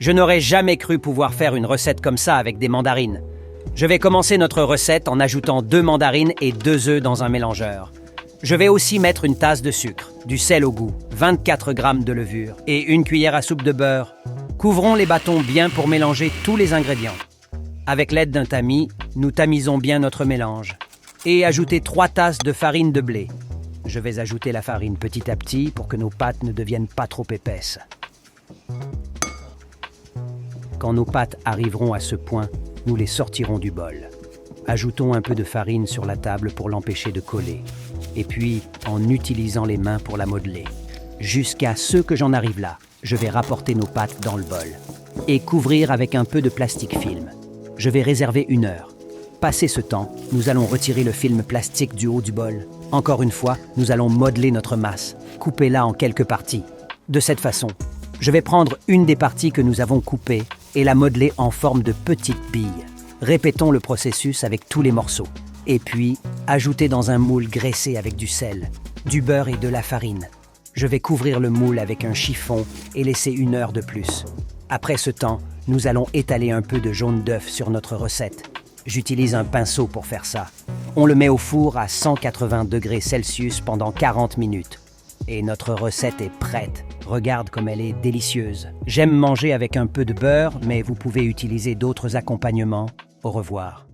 Je n'aurais jamais cru pouvoir faire une recette comme ça avec des mandarines. Je vais commencer notre recette en ajoutant 2 mandarines et 2 œufs dans un mélangeur. Je vais aussi mettre une tasse de sucre, du sel au goût, 24 g de levure et une cuillère à soupe de beurre. Couvrons les bâtons bien pour mélanger tous les ingrédients. Avec l'aide d'un tamis, nous tamisons bien notre mélange. Et ajoutez 3 tasses de farine de blé. Je vais ajouter la farine petit à petit pour que nos pâtes ne deviennent pas trop épaisses. Quand nos pâtes arriveront à ce point, nous les sortirons du bol. Ajoutons un peu de farine sur la table pour l'empêcher de coller. Et puis, en utilisant les mains pour la modeler. Jusqu'à ce que j'en arrive là, je vais rapporter nos pâtes dans le bol. Et couvrir avec un peu de plastique film. Je vais réserver 1 heure. Passé ce temps, nous allons retirer le film plastique du haut du bol. Encore une fois, nous allons modeler notre masse. Coupez-la en quelques parties. De cette façon, je vais prendre une des parties que nous avons coupées et la modeler en forme de petites billes. Répétons le processus avec tous les morceaux. Et puis, ajoutez dans un moule graissé avec du sel, du beurre et de la farine. Je vais couvrir le moule avec un chiffon et laisser 1 heure de plus. Après ce temps, nous allons étaler un peu de jaune d'œuf sur notre recette. J'utilise un pinceau pour faire ça. On le met au four à 180 degrés Celsius pendant 40 minutes. Et notre recette est prête. Regarde comme elle est délicieuse. J'aime manger avec un peu de beurre, mais vous pouvez utiliser d'autres accompagnements. Au revoir.